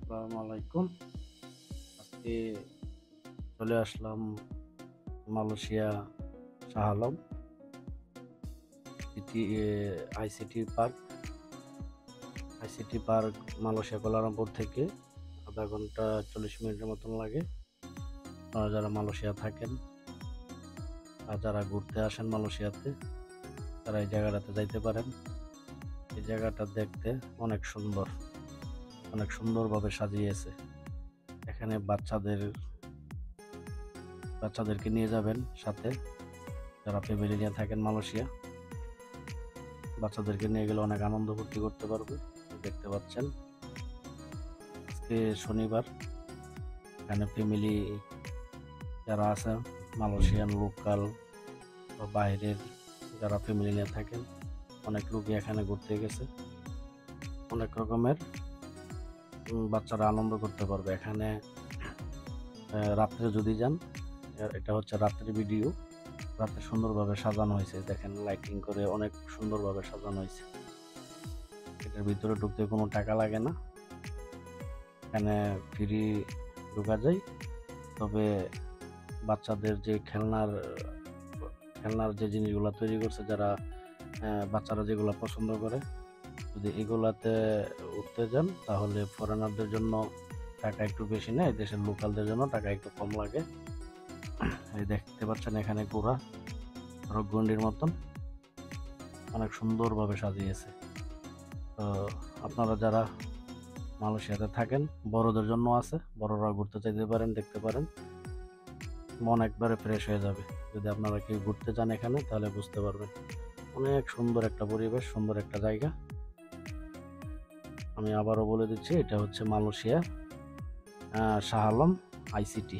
আসসালামু আলাইকুম। আজকে চলে আসলাম Malaysia Shah Alam ICT park. Malaysia Kuala Lumpur থেকে আধা ঘন্টা 40 মিনিটের মতন লাগে। আপনারা যারা মালয়েশিয়া থাকেন আর যারা ঘুরতে আসেন মালয়েশিয়াতে, তারা এই জায়গাটাতে যাইতে পারেন। এই জায়গাটা দেখতে অনেক সুন্দরভাবে সাজিয়েছে। এখানে বাচ্চাদেরকে নিয়ে যাবেন সাথে, যারা ফ্যামিলি নিয়ে থাকেন মালয়েশিয়া। বাচ্চাদেরকে নিয়ে গেলে অনেক আনন্দ ফুর্তি করতে পারবে। দেখতে পাচ্ছেন আজকে শনিবার, এখানে ফ্যামিলি যারা আছে মালয়েশিয়ান লোকাল বা বাইরের যারা ফ্যামিলি নিয়ে থাকেন, অনেক লোকই এখানে ঘুরতে গেছে। অনেক রকমের বাচ্চারা আনন্দ করতে পারবে এখানে। রাত্রে যদি যান, এটা হচ্ছে রাত্রের ভিডিও, রাতে সুন্দরভাবে সাজানো হয়েছে। দেখেন লাইটিং করে অনেক সুন্দরভাবে সাজানো হয়েছে। এটার ভিতরে ঢুকতে কোনো টাকা লাগে না, এখানে ফ্রি ঢোকা যায়। তবে বাচ্চাদের যে খেলনার যে জিনিসগুলো তৈরি করছে, যারা বাচ্চারা যেগুলো পছন্দ করে, যদি এগুলাতে উঠতে যান তাহলে ফরেনারদের জন্য টাকা একটু বেশি নেয়, দেশের লোকালদের জন্য টাকা একটু কম লাগে। এই দেখতে পাচ্ছেন এখানে ঘোড়া রকগন্ডির মতন অনেক সুন্দরভাবে সাজিয়েছে। তো আপনারা যারা মালয়েশিয়াতে থাকেন, বড়দের জন্য আছে, বড়রা ঘুরতে চাইতে পারেন, দেখতে পারেন, মন একবারে ফ্রেশ হয়ে যাবে। যদি আপনারা কেউ ঘুরতে যান এখানে, তাহলে বুঝতে পারবেন অনেক সুন্দর একটা পরিবেশ, সুন্দর একটা জায়গা। আমি আবারও বলে দিচ্ছি, এটা হচ্ছে মালয়েশিয়া শাহ আলম আইসিটি।